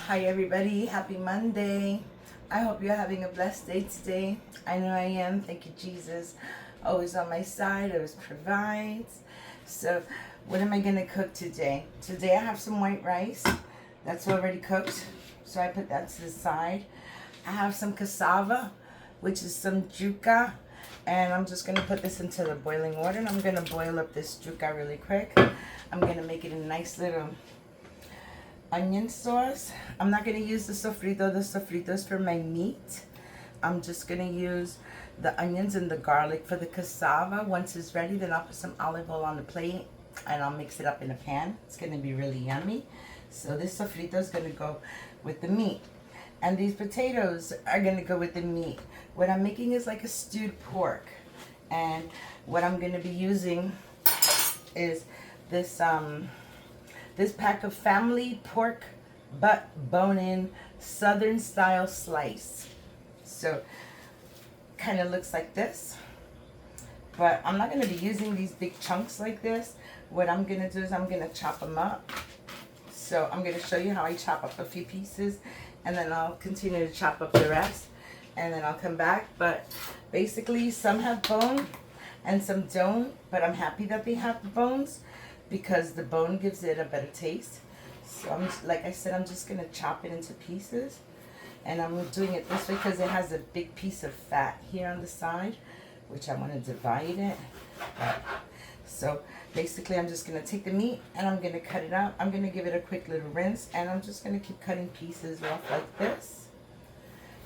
Hi everybody, happy Monday. I hope you're having a blessed day today. I know I am, thank you Jesus. Always on my side, always provides. So what am I going to cook today? Today I have some white rice that's already cooked, so I put that to the side. I have some casava, which is some juca, and I'm just going to put this into the boiling water, and I'm going to boil up this juca really quick. I'm going to make it a nice little onion sauce. I'm not going to use the sofrito. The sofrito is for my meat. I'm just going to use the onions and the garlic for the casava. Once it's ready, then I'll put some olive oil on the plate and I'll mix it up in a pan. It's going to be really yummy. So this sofrito is going to go with the meat. And these potatoes are going to go with the meat. What I'm making is like a stewed pork. And what I'm going to be using is this this pack of family pork butt bone-in southern style slice. So kind of looks like this, but I'm not going to be using these big chunks like this. What I'm going to do is I'm going to chop them up. So I'm going to show you how I chop up a few pieces, and then I'll continue to chop up the rest, and then I'll come back. But basically some have bone and some don't, but I'm happy that they have the bones because the bone gives it a better taste. So I'm, like I said, I'm just going to chop it into pieces. And I'm doing it this way because it has a big piece of fat here on the side, which I want to divide it. So basically I'm just going to take the meat and I'm going to cut it up. I'm going to give it a quick little rinse, and I'm just going to keep cutting pieces off like this.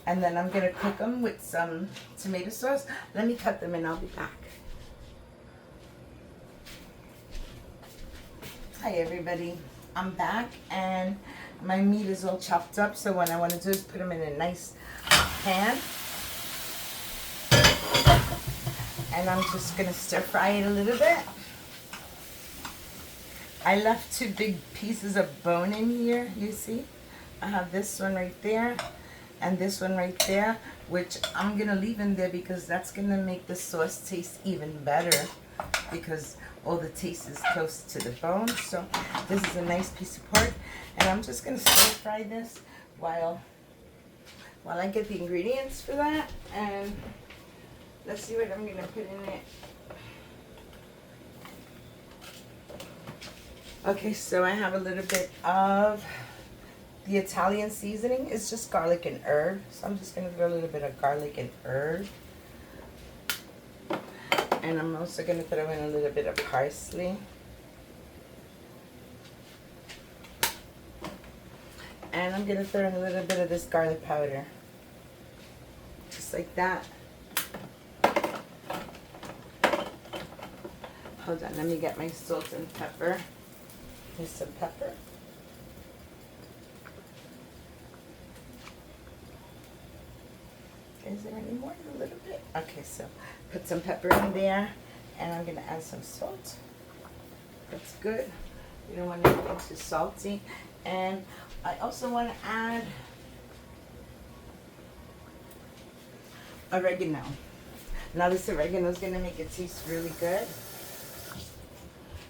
And then I'm going to cook them with some tomato sauce. Let me cut them and I'll be back. Hi everybody, I'm back and my meat is all chopped up. So what I want to do is put them in a nice pan, and I'm just going to stir fry it a little bit. I left two big pieces of bone in here, you see. I have this one right there and this one right there, which I'm going to leave in there because that's going to make the sauce taste even better, because all the taste is close to the bone. So this is a nice piece of pork, and I'm just going to stir fry this while I get the ingredients for that. And let's see what I'm going to put in it. Okay, so I have a little bit of the Italian seasoning. It's just garlic and herb, so I'm just going to throw a little bit of garlic and herb. And I'm also going to throw in a little bit of parsley. And I'm going to throw in a little bit of this garlic powder. Just like that. Hold on, let me get my salt and pepper. Here's some pepper. Is there any more? A little bit. Okay, so put some pepper in there, and I'm going to add some salt. That's good. You don't want anything too salty. And I also want to add oregano. Now this oregano is going to make it taste really good.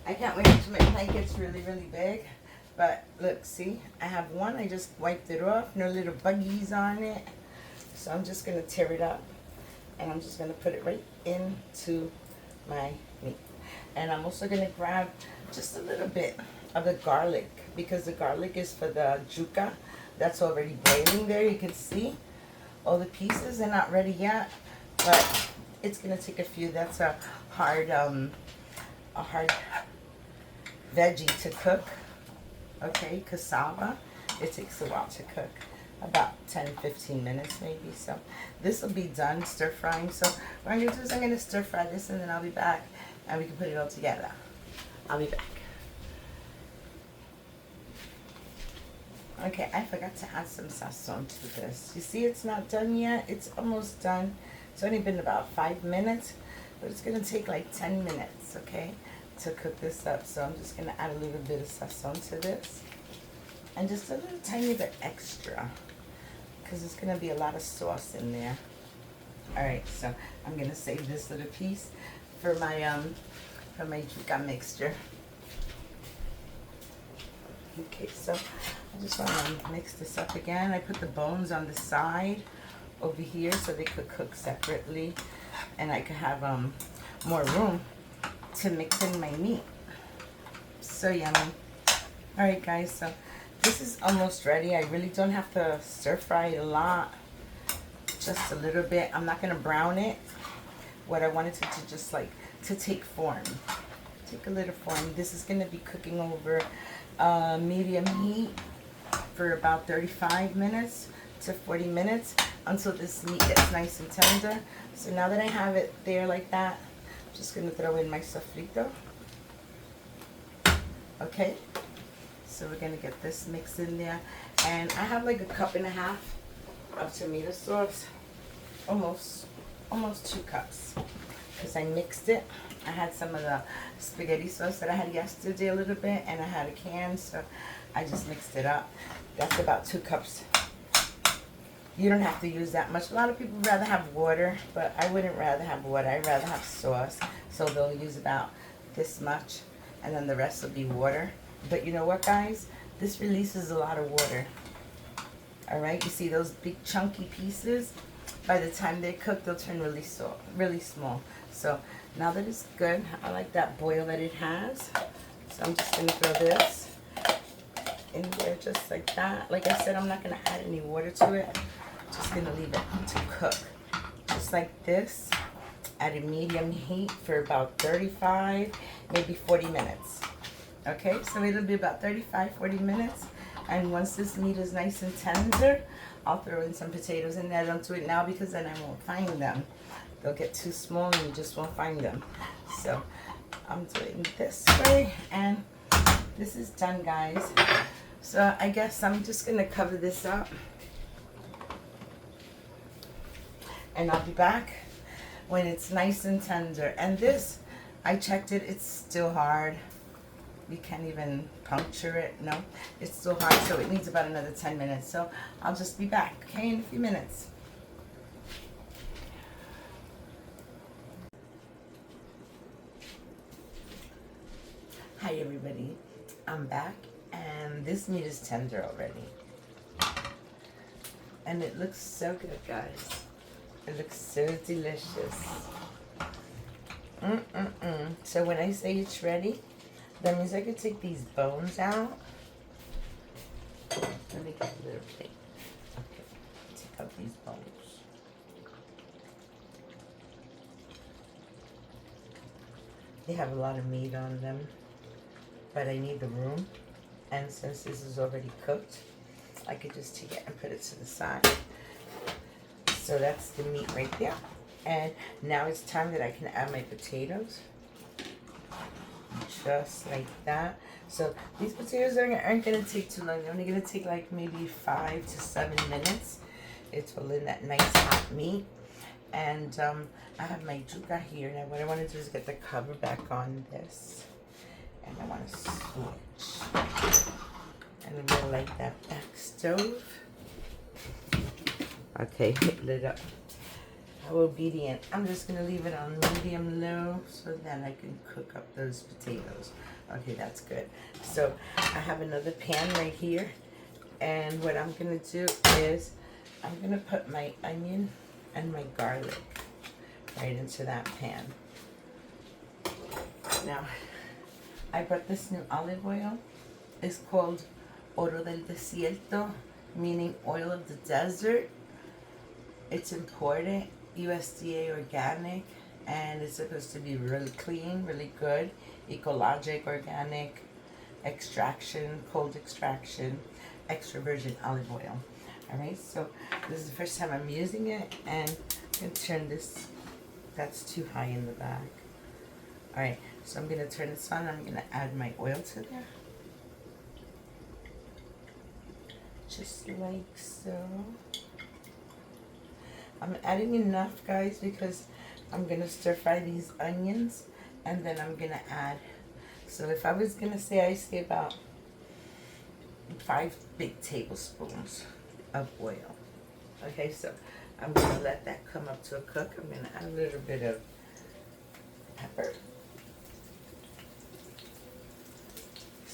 I can't wait until my plate gets really, really big. But look, see, I have one. I just wiped it off. No little buggies on it. So I'm just going to tear it up, and I'm just going to put it right into my meat. And I'm also going to grab just a little bit of the garlic, because the garlic is for the juca. That's already boiling there. You can see all the pieces are not ready yet, but it's going to take a few. That's a hard veggie to cook. Okay, casava. It takes a while to cook. About 10-15 minutes maybe. So this will be done stir frying. So what I'm going to do is I'm going to stir fry this, and then I'll be back and we can put it all together. I'll be back. Okay, I forgot to add some sazon to this. You see it's not done yet. It's almost done. It's only been about 5 minutes, but it's going to take like 10 minutes, okay, to cook this up. So I'm just going to add a little bit of sazon to this, and just a little tiny bit extra, because there's going to be a lot of sauce in there. Alright, so I'm going to save this little piece for my juca mixture. Okay, so I just want to mix this up again. I put the bones on the side over here so they could cook separately, and I could have more room to mix in my meat. So yummy. All right, guys, so this is almost ready. I really don't have to stir fry it a lot, just a little bit. I'm not gonna brown it. What I wanted to just like to take form, take a little form. This is gonna be cooking over medium heat for about 35 minutes to 40 minutes until this meat gets nice and tender. So now that I have it there like that, I'm just gonna throw in my sofrito. Okay, so we're gonna get this mixed in there, and I have like a cup and a half of tomato sauce, almost 2 cups, because I mixed it. I had some of the spaghetti sauce that I had yesterday a little bit, and I had a can, so I just mixed it up. That's about 2 cups. You don't have to use that much. A lot of people rather have water, but I wouldn't rather have water. I'd rather have sauce, so they'll use about this much, and then the rest will be water. But you know what, guys? This releases a lot of water. All right, you see those big chunky pieces? By the time they're cooked, they'll turn really small. So now that it's good, I like that boil that it has. So I'm just gonna throw this in there just like that. Like I said, I'm not gonna add any water to it. Just gonna leave it to cook just like this at a medium heat for about 35, maybe 40 minutes. Okay, so it'll be about 35, 40 minutes. And once this meat is nice and tender, I'll throw in some potatoes in there. I don't do it now because then I won't find them. They'll get too small and you just won't find them. So I'm doing it this way, and this is done, guys. So I guess I'm just gonna cover this up, and I'll be back when it's nice and tender. And this, I checked it, it's still hard. You can't even puncture it. No, it's still hard, so it needs about another 10 minutes. So I'll just be back, okay, in a few minutes. Hi, everybody. I'm back, and this meat is tender already. And it looks so good, guys. It looks so delicious. So when I say it's ready, that means I could take these bones out. Let me get a little plate. Okay, take out these bones. They have a lot of meat on them, but I need the room. And since this is already cooked, I could just take it and put it to the side. So that's the meat right there. And now it's time that I can add my potatoes. Just like that. So these potatoes aren't going to take too long. They're only going to take like maybe 5 to 7 minutes. It's all in that nice hot meat. And I have my yuca here. Now what I want to do is get the cover back on this. And I want to switch. And I'm going to light that back stove. Okay, lit up. How obedient. I'm just going to leave it on medium low so that I can cook up those potatoes. Okay, that's good. So I have another pan right here. And what I'm going to do is I'm going to put my onion and my garlic right into that pan. Now, I brought this new olive oil. It's called Oro del Desierto, meaning oil of the desert. It's imported, USDA organic, and it's supposed to be really clean, really good, ecologic, organic, extraction, cold extraction, extra virgin olive oil. All right, so this is the first time I'm using it, and I'm going to turn this, that's too high in the back. All right, so I'm going to turn this on, and I'm going to add my oil to there. Just like so. I'm adding enough, guys, because I'm going to stir fry these onions, and then I'm going to add, so if I was going to say, I say about 5 big tablespoons of oil. Okay, so I'm going to let that come up to a cook. I'm going to add a little bit of pepper,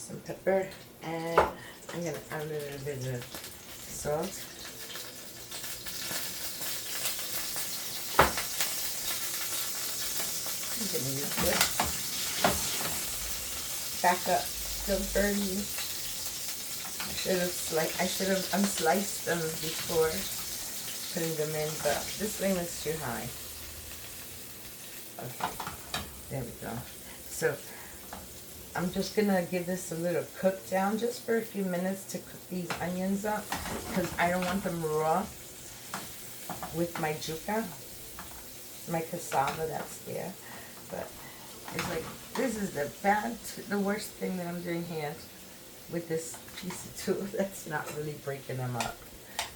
some pepper, and I'm going to add a little bit of salt. I'm going to use this. Back up, don't burn you. I should have unsliced them before putting them in, but this flame is too high. Okay, there we go. So I'm just gonna give this a little cook down just for a few minutes to cook these onions up, because I don't want them raw with my juca, my cassava that's there. But it's like, this is the worst thing that I'm doing here with this piece of tool that's not really breaking them up.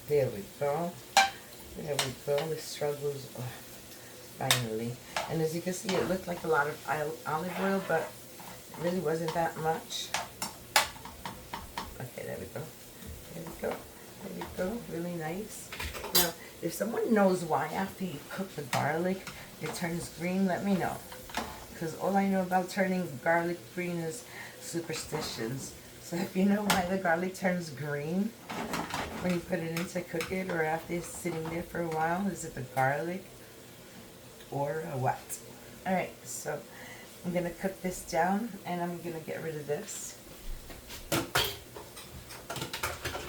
There we go. There we go. The struggles, finally. And as you can see, it looked like a lot of olive oil, but it really wasn't that much. Okay, there we go. There we go. There we go. Really nice. Now, if someone knows why after you cook the garlic, it turns green, let me know. Because all I know about turning garlic green is superstitions. So if you know why the garlic turns green when you put it in to cook it, or after it's sitting there for a while, is it the garlic or what? Alright, so I'm going to cook this down, and I'm going to get rid of this.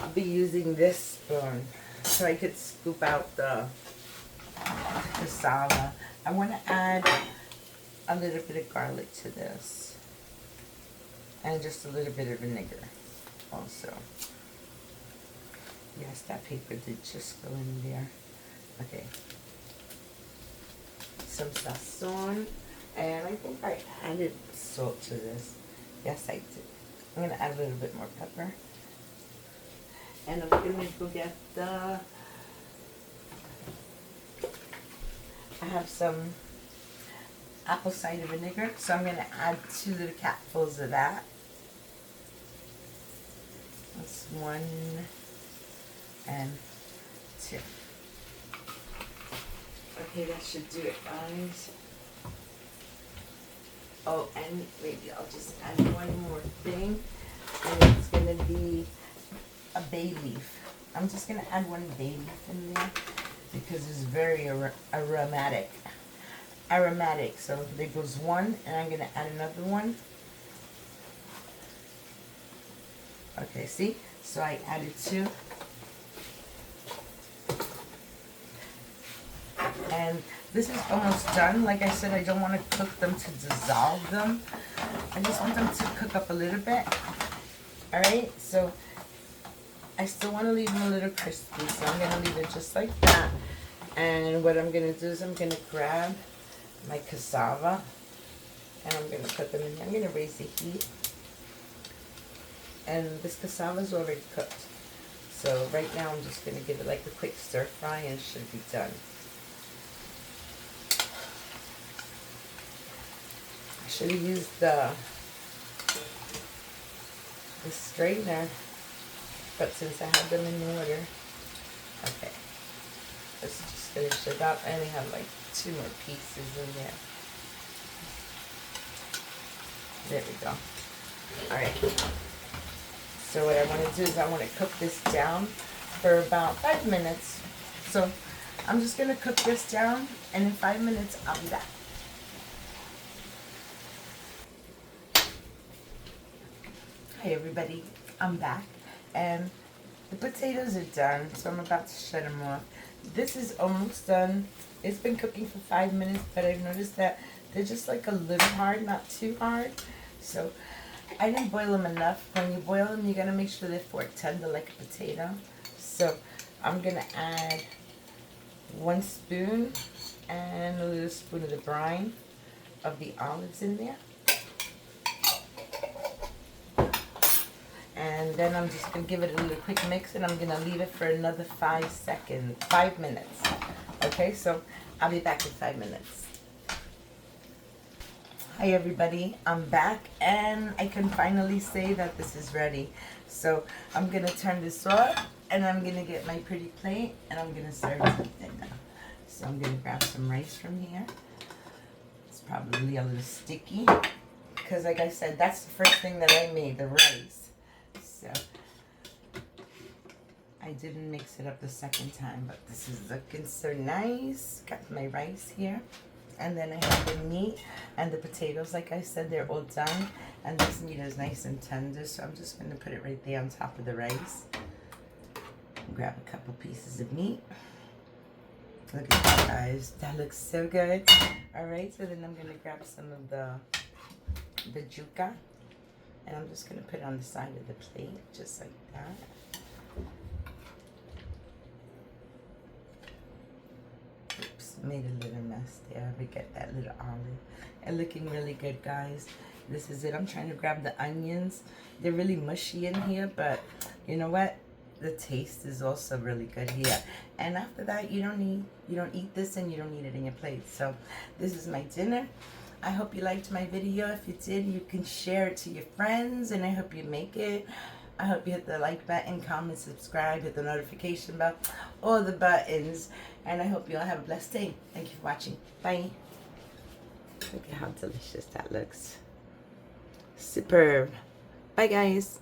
I'll be using this spoon so I could scoop out the casava. I want to add a little bit of garlic to this. And just a little bit of vinegar also. Yes, that paper did just go in there. Okay. Some sazon. And I think I added salt to this. Yes, I did. I'm going to add a little bit more pepper. And I'm going to go get the... I have some apple cider vinegar, so I'm going to add 2 little capfuls of that. That's 1 and 2. Okay, that should do it, guys. Oh, and maybe I'll just add one more thing, and it's going to be a bay leaf. I'm just going to add 1 bay leaf in there because it's very aromatic. So there goes 1, and I'm going to add another 1. Okay, see? So I added 2. And this is almost done. Like I said, I don't want to cook them to dissolve them. I just want them to cook up a little bit. Alright, so I still want to leave them a little crispy, so I'm going to leave it just like that. And what I'm going to do is I'm going to grab my cassava, and I'm going to put them in there. I'm going to raise the heat. And this cassava is already cooked. So right now I'm just going to give it like a quick stir fry, and it should be done. I should have used the strainer, but since I have them in order, okay. Let's just finish it up. I only have like 2 more pieces in there. There we go. Alright. So what I want to do is I want to cook this down for about 5 minutes. So I'm just going to cook this down, and in 5 minutes I'll be back. Hi everybody, I'm back, and the potatoes are done, so I'm about to shut them off. This is almost done. It's been cooking for 5 minutes, but I've noticed that they're just like a little hard, not too hard. So I didn't boil them enough. When you boil them, you gotta make sure they're fork tender like a potato. So I'm gonna add 1 spoon and a little spoon of the brine of the olives in there. And then I'm just going to give it a little quick mix, and I'm going to leave it for another 5 minutes. Okay, so I'll be back in 5 minutes. Hi everybody, I'm back, and I can finally say that this is ready. So I'm going to turn this off, and I'm going to get my pretty plate, and I'm going to serve something now. So I'm going to grab some rice from here. It's probably a little sticky, because like I said, that's the first thing that I made, the rice. So I didn't mix it up the second time, but this is looking so nice. Got my rice here. And then I have the meat and the potatoes. Like I said, they're all done. And this meat is nice and tender, so I'm just going to put it right there on top of the rice. Grab a couple pieces of meat. Look at that, guys. That looks so good. All right, so then I'm going to grab some of the juca. And I'm just going to put it on the side of the plate, just like that. Oops, made a little mess there. We get that little olive. And looking really good, guys. This is it. I'm trying to grab the onions. They're really mushy in here, but you know what? The taste is also really good here. And after that, you don't eat this and you don't need it in your plate. So this is my dinner. I hope you liked my video. If you did, you can share it to your friends, and I hope you make it. I hope you hit the like button, comment, subscribe, hit the notification bell, all the buttons. And I hope you all have a blessed day. Thank you for watching. Bye. Look at how delicious that looks. Superb. Bye, guys.